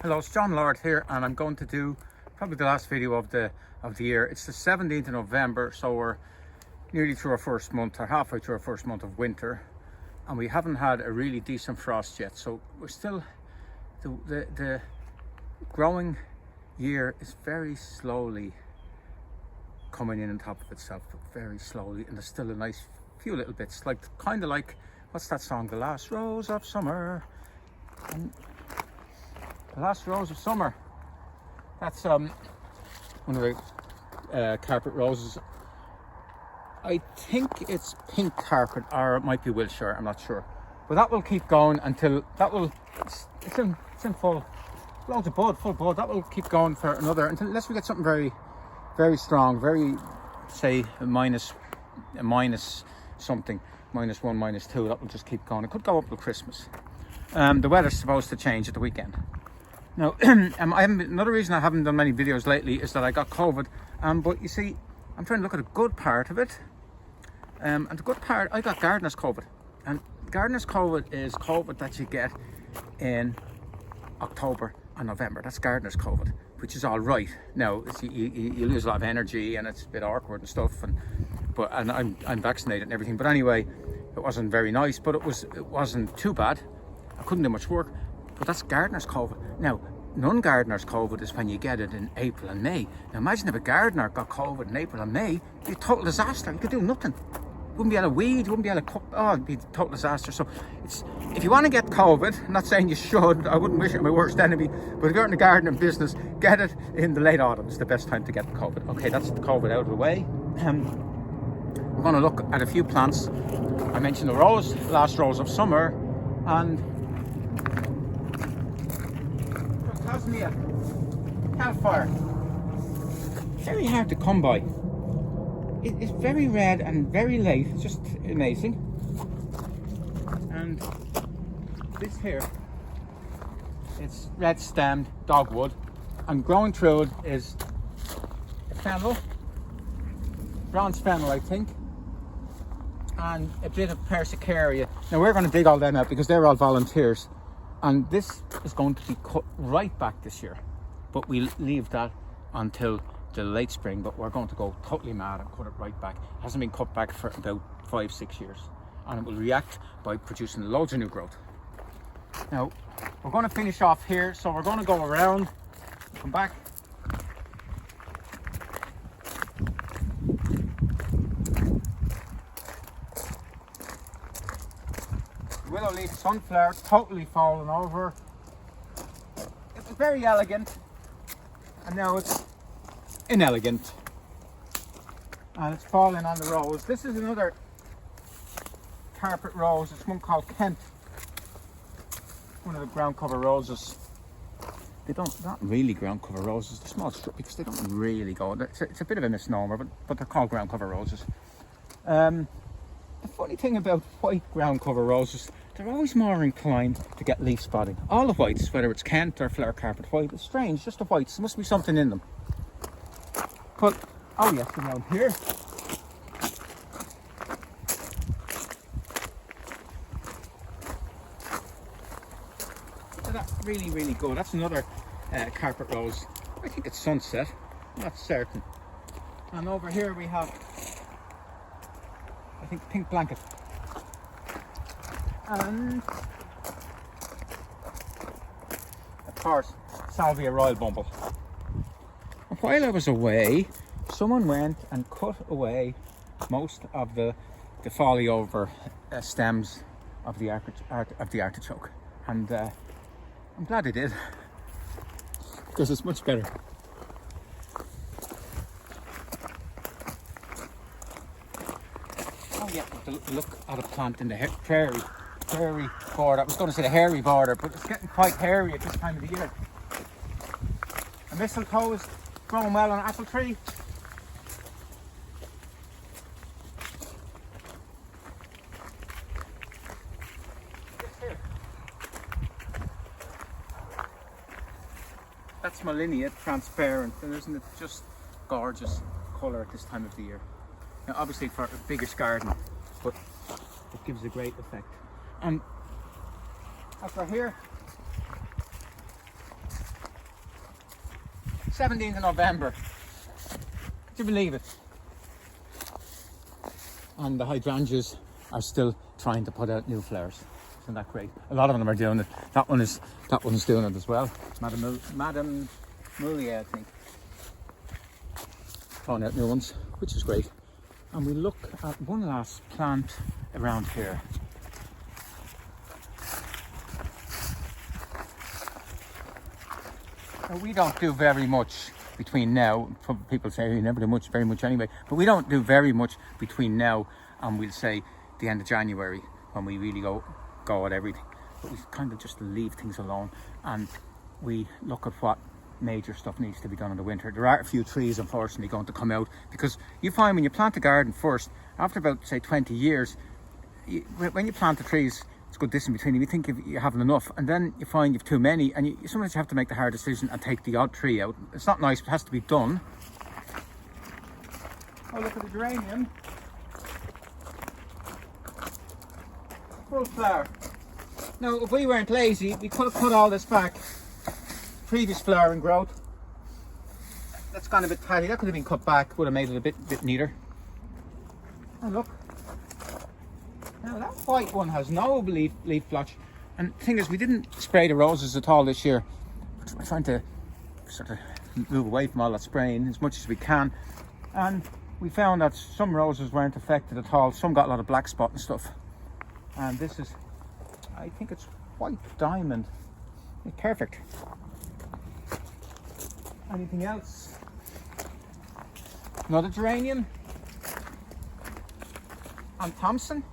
Hello, it's John Lord here, and I'm going to do probably the last video of the year. It's the 17th of November, so we're nearly through our first month, or halfway through our first month of winter, and we haven't had a really decent frost yet. So we're still the growing year is very slowly coming in on top of itself, but very slowly, and there's still a nice few little bits, like kind of like what's that song, The Last Rose of Summer. The Last Rose of Summer. That's one of the carpet roses. I think it's pink carpet, or it might be Wiltshire, I'm not sure. But that will keep going until it's in full, loads of bud, full bud. That will keep going for another, unless we get something very, very strong, very, say, a minus something, -1, -2. That will just keep going. It could go up till Christmas. The weather's supposed to change at the weekend. Now, another reason I haven't done many videos lately is that I got COVID. But you see, I'm trying to look at a good part of it. And the good part, I got gardener's COVID. And gardener's COVID is COVID that you get in October and November. That's gardener's COVID, which is all right. Now, you lose a lot of energy and it's a bit awkward and stuff. And I'm vaccinated and everything. But anyway, it wasn't very nice, but it wasn't too bad. I couldn't do much work. But that's gardener's COVID. Now, non-gardener's COVID is when you get it in April and May. Now, imagine if a gardener got COVID in April and May, it'd be a total disaster. You could do nothing. Wouldn't be able to weed, wouldn't be able to cook. Oh, it'd be a total disaster. So, if you want to get COVID, I'm not saying you should, I wouldn't wish it on my worst enemy, but if you're in the gardening business, get it in the late autumn. It's the best time to get COVID. Okay, that's the COVID out of the way. We're going to look at a few plants. I mentioned the last rose of summer, and Crocosmia Hellfire. Very hard to come by. It's very red and very late. It's just amazing. And this here, it's red stemmed dogwood, and growing through it is a fennel, bronze fennel, I think, and a bit of Persicaria. Now we're going to dig all them out because they're all volunteers. And this is going to be cut right back this year, but we'll leave that until the late spring. But we're going to go totally mad and cut it right back. It hasn't been cut back for about 5-6 years, and it will react by producing loads of new growth. Now we're going to finish off here, so we're going to go around, come back. Willow leaf sunflower totally fallen over. It was very elegant, and now it's inelegant, and it's falling on the rose. This is another carpet rose. It's one called Kent, one of the ground cover roses. They're not really ground cover roses. They're small because they don't really go. It's a bit of a misnomer, but they're called ground cover roses. The funny thing about white ground cover roses, they're always more inclined to get leaf spotting. All the whites, whether it's Kent or flower carpet white, it's strange, just the whites. There must be something in them. But, oh yes, around here. So that's really, really good. That's another carpet rose. I think it's Sunset, I'm not certain. And over here we have, I think, Pink Blanket. And of course, Salvia Royal Bumble. And while I was away, someone went and cut away most of the folly over stems of the artichoke, and I'm glad they did, because it's much better. Oh yeah, look at a plant in the prairie border. I was going to say the hairy border, but it's getting quite hairy at this time of the year. A mistletoe is growing well on an apple tree. That's Molinia, transparent, and isn't it just gorgeous colour at this time of the year? Now obviously for a biggish garden, but it gives a great effect. And as we're here, 17th of November. Could you believe it? And the hydrangeas are still trying to put out new flowers. Isn't that great? A lot of them are doing it. That one is doing it as well. Madame Mouillere, I think. Throwing out new ones, which is great. And we look at one last plant around here. Now, we don't do very much between now. People say you never do very much anyway, but we don't do very much between now and we'll say the end of January when we really go at everything. But we kind of just leave things alone and we look at what major stuff needs to be done in the winter. There are a few trees unfortunately going to come out, because you find when you plant a garden first, after about say 20 years, when you plant the trees, it's a good distance between them, you think you're having enough, and then you find you've too many, and sometimes you have to make the hard decision and take the odd tree out. It's not nice, but it has to be done. Oh, look at the geranium. Full flower. Now, if we weren't lazy, we could have cut all this back. Previous flowering growth. That's gone a bit tatty. That could have been cut back, would have made it a bit neater. And look. Now that white one has no leaf blotch. And the thing is, we didn't spray the roses at all this year. We're trying to sort of move away from all that spraying as much as we can. And we found that some roses weren't affected at all. Some got a lot of black spot and stuff. And this is, I think it's white diamond. It's perfect. Anything else? Another geranium. And Thomson.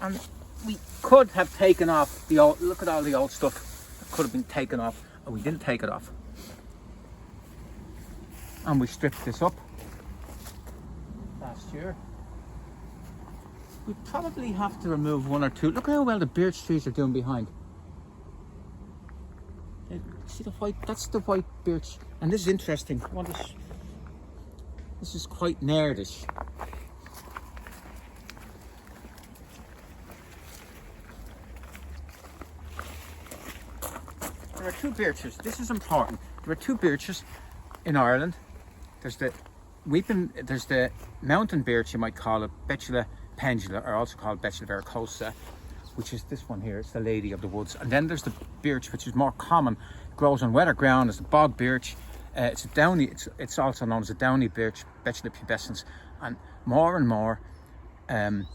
And we could have taken off the old, look at all the old stuff that could have been taken off, and we didn't take it off. And we stripped this up last year. We probably have to remove one or two. Look how well the birch trees are doing behind. See the white? That's the white birch. And this is interesting. This is quite nerdish. There are two birches. This is important. There are two birches in Ireland. There's the mountain birch, you might call it, Betula pendula, or also called Betula verrucosa, which is this one here. It's the lady of the woods. And then there's the birch, which is more common, grows on wetter ground. It's the bog birch. It's a downy. It's also known as a downy birch, Betula pubescens. And more in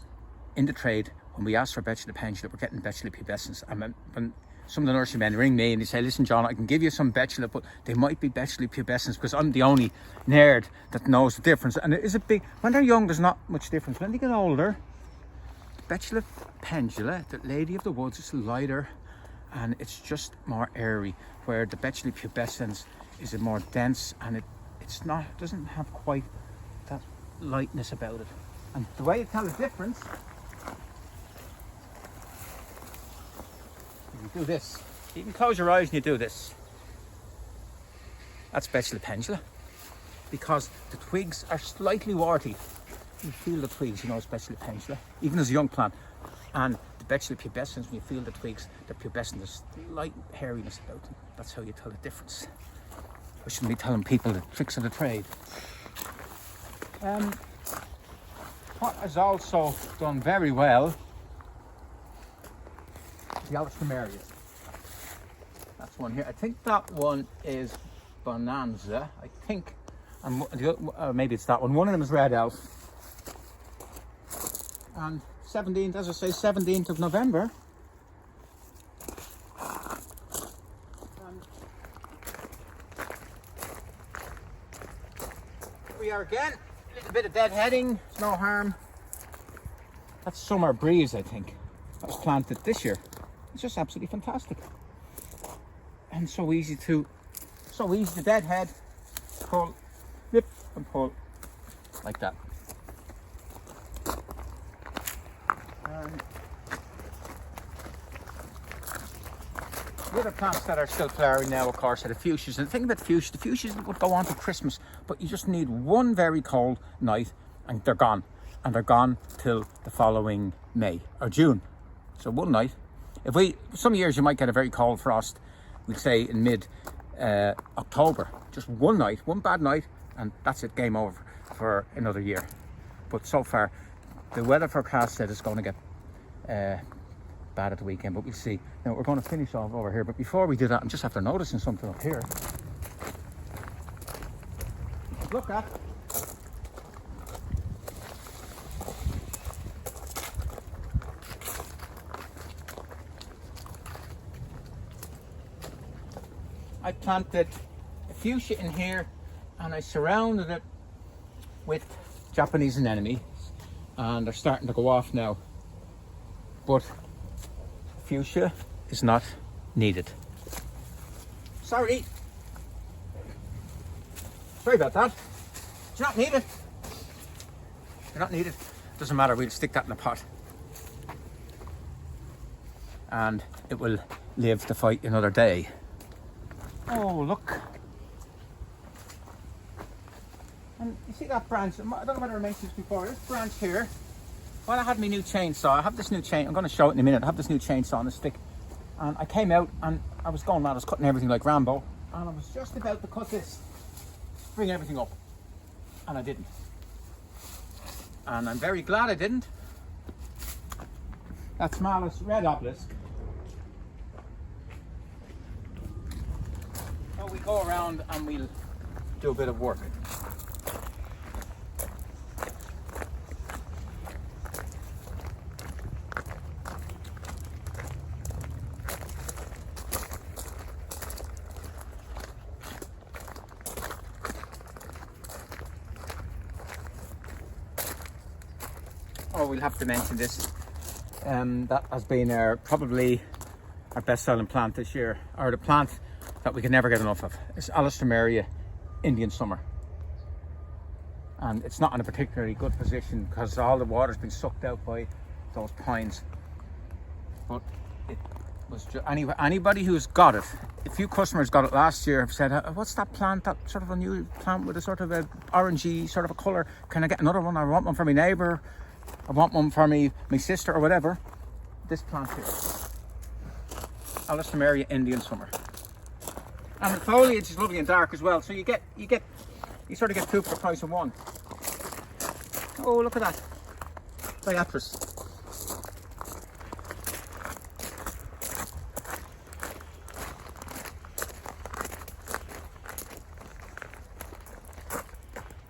the trade, when we ask for Betula pendula, we're getting Betula pubescens. And when some of the nurserymen ring me and they say, "Listen, John, I can give you some Betula, but they might be Betula pubescens," because I'm the only nerd that knows the difference. And it is a big. When they're young, there's not much difference. When they get older, Betula pendula, the lady of the woods, is lighter and it's just more airy, where the Betula pubescens is a more dense and it doesn't have quite that lightness about it. And the way you tell the difference, you do this. You can close your eyes and you do this. That's Betula pendula, because the twigs are slightly warty. You feel the twigs, you know it's Betula pendula, even as a young plant. And the Betula pubescens, when you feel the twigs, the pubescent, there's light hairiness about them. That's how you tell the difference. I shouldn't be telling people the tricks of the trade. What has also done very well, the Alstroemeria. That's one here. I think that one is Bonanza. I think, and maybe it's that one. One of them is Red Elf. And 17th, as I say, 17th of November. Here we are again. A little bit of deadheading. It's no harm. That's Summer Breeze, I think. That was planted this year. It's just absolutely fantastic. And so easy to deadhead. Pull, nip and pull like that. The other plants that are still flowering now, of course, are the fuchsias. And the thing about the fuchsias would go on to Christmas, but you just need one very cold night and they're gone. And they're gone till the following May or June. So one night. Some years you might get a very cold frost, we'd say in mid-October. just one night, one bad night, and that's it, game over for another year. But so far, the weather forecast said it's going to get bad at the weekend, but we'll see. Now we're going to finish off over here, but before we do that, I'm just after noticing something up here. Look at. I planted a fuchsia in here and I surrounded it with Japanese anemone, and they're starting to go off now. But fuchsia is not needed. Sorry about that. It's not needed. They're not needed. Doesn't matter, we'll stick that in a pot. And it will live to fight another day. Oh, look. And you see that branch? I don't know whether I mentioned this before. This branch here, well, I had my new chainsaw. I have this new chain. I'm going to show it in a minute. I have this new chainsaw on a stick. And I came out and I was going mad. I was cutting everything like Rambo. And I was just about to cut this, bring everything up. And I didn't. And I'm very glad I didn't. That's Malus Red Obelisk. So we go around and we'll do a bit of work. Oh, we'll have to mention this. That has been probably our best-selling plant this year, or the plant that we can never get enough of. It's Alstroemeria Indian Summer, and it's not in a particularly good position because all the water's been sucked out by those pines. But it was just, anybody who's got it, a few customers got it last year, have said, what's that plant, that sort of a new plant with a sort of a orangey sort of a colour? Can I get another one? I want one for my neighbour. I want one for my sister or whatever. This plant here, Alstroemeria Indian Summer, and the foliage is lovely and dark as well. So you sort of get two for the price of one. Oh, look at that, Beatrice.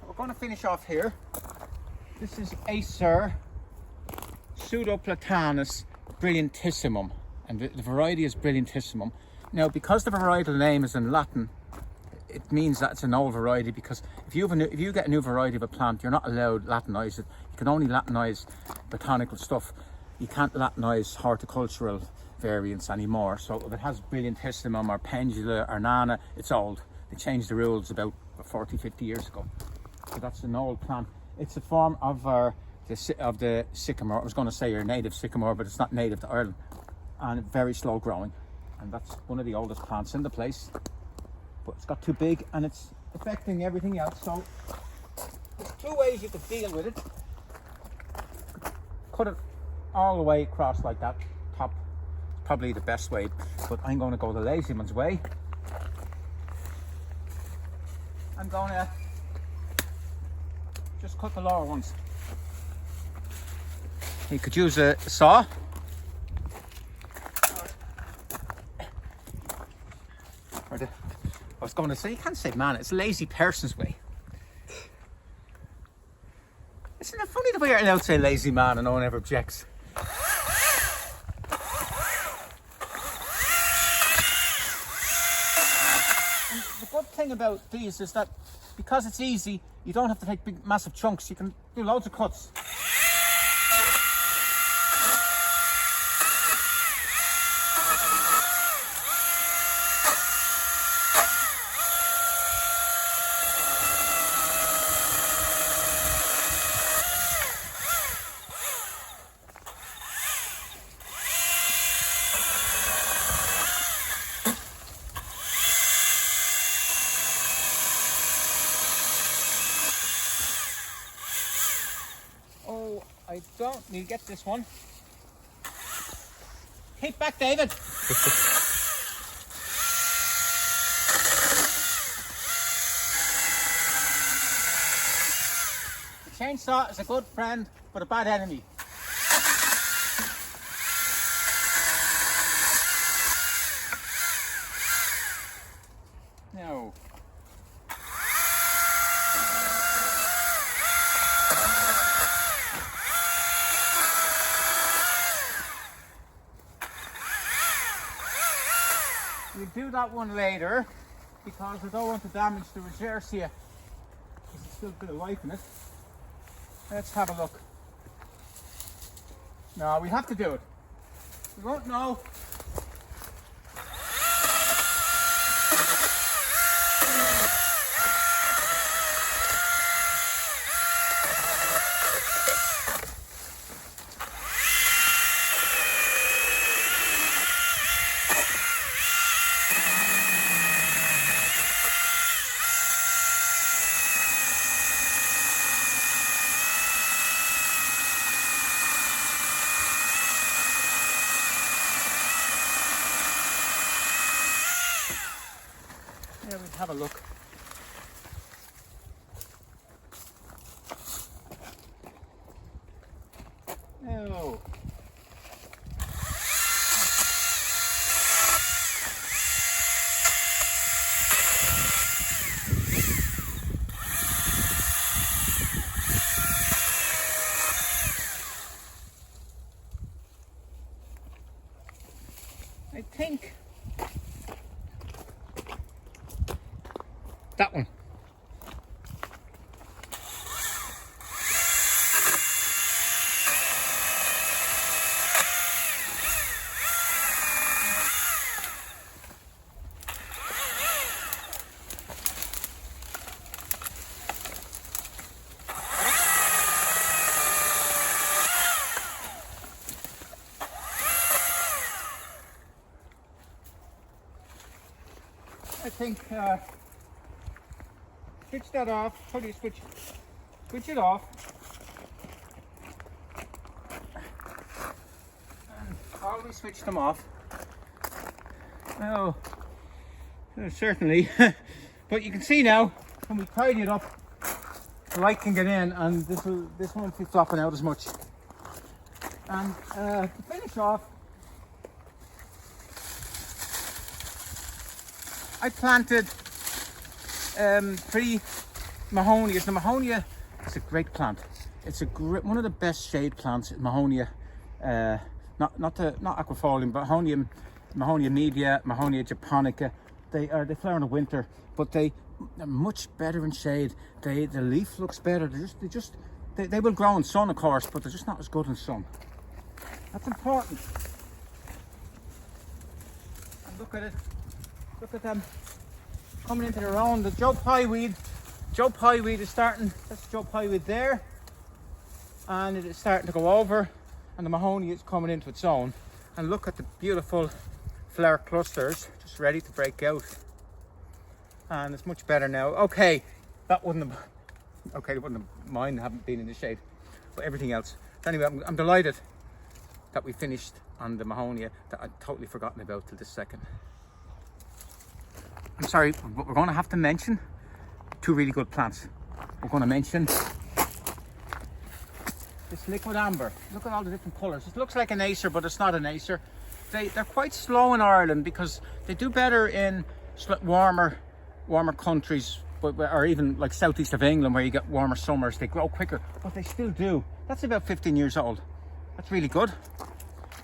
We're going to finish off here. This is Acer Pseudoplatanus brilliantissimum, and the variety is brilliantissimum. Now, because the varietal name is in Latin, it means that it's an old variety, because if you get a new variety of a plant, you're not allowed to Latinize it. You can only Latinize botanical stuff. You can't Latinize horticultural variants anymore. So if it has brilliantissimum or pendula or nana, it's old. They changed the rules about 40, 50 years ago. So that's an old plant. It's a form of the sycamore. I was going to say your native sycamore, but it's not native to Ireland, and very slow growing. And that's one of the oldest plants in the place. But it's got too big and it's affecting everything else. So there's two ways you could deal with it. Cut it all the way across like that. Top, probably the best way. But I'm going to go the lazy man's way. I'm going to just cut the lower ones. You could use a saw. I was going to say, you can't say man, it's a lazy person's way. Isn't it funny the way you're allowed to say lazy man and no one ever objects? And the good thing about these is that because it's easy, you don't have to take big, massive chunks. You can do loads of cuts. I don't need to get this one. Keep back, David. chainsaw is a good friend, but a bad enemy. Now, we'll do that one later because I don't want to damage the reserves here. There's still a bit of life in it. Let's have a look. No, we have to do it. We won't know. Have a look. Oh. I think that one. I think switch that off. How do you switch it off? And always switch them off. Oh, certainly. But you can see now when we tidy it up, the light can get in, and this won't be flopping out as much. And to finish off, I planted 3 Mahonias. The Mahonia is a great plant. It's one of the best shade plants. Mahonia, not aquifolium, but Mahonia media, Mahonia japonica. They flower in the winter, but they're much better in shade. The leaf looks better. They will grow in sun, of course, but they're just not as good in sun. That's important. And look at it. Look at them coming into their own. The Pye Weed is starting. That's Pye Weed there, and it is starting to go over, and the Mahonia is coming into its own. And look at the beautiful flower clusters just ready to break out, and it's much better now. Okay, they wouldn't have mine haven't been in the shade, but everything else. Anyway, I'm delighted that we finished on the Mahonia that I'd totally forgotten about till this second. I'm sorry, but we're going to have to mention 2 really good plants. We're going to mention this liquid amber. Look at all the different colours. It looks like an acer, but it's not an acer. They're quite slow in Ireland because they do better in warmer countries, or even like southeast of England where you get warmer summers. They grow quicker, but they still do. That's about 15 years old. That's really good.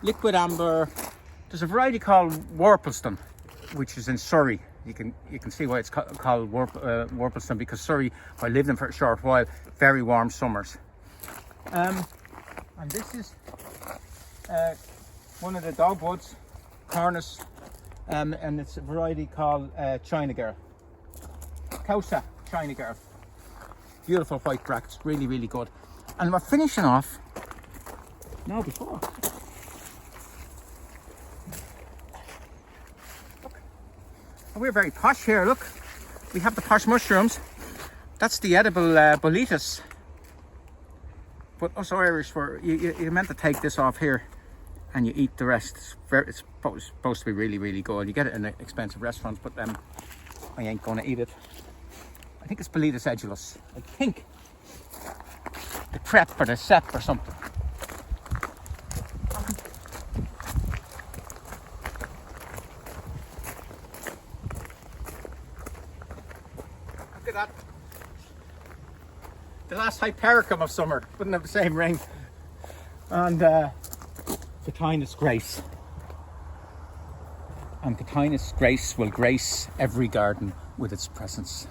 Liquid amber. There's a variety called Worpleston, which is in Surrey. You can see why it's called Worpleston, because Surrey, I lived in for a short while, very warm summers. And this is one of the dogwoods, Cornus, and it's a variety called China Girl. Causa China Girl. Beautiful white bracts, really, really good. And we're finishing off now before. We're very posh here, look. We have the posh mushrooms. That's the edible boletus. But us Irish, you're meant to take this off here and you eat the rest. It's supposed to be really, really good. You get it in expensive restaurants, but I ain't going to eat it. I think it's Boletus edulis. I think. prep for the sep or something. Look at that. The last Hypericum of summer. Wouldn't have the same ring. And Cotinus Grace. And Cotinus Grace will grace every garden with its presence.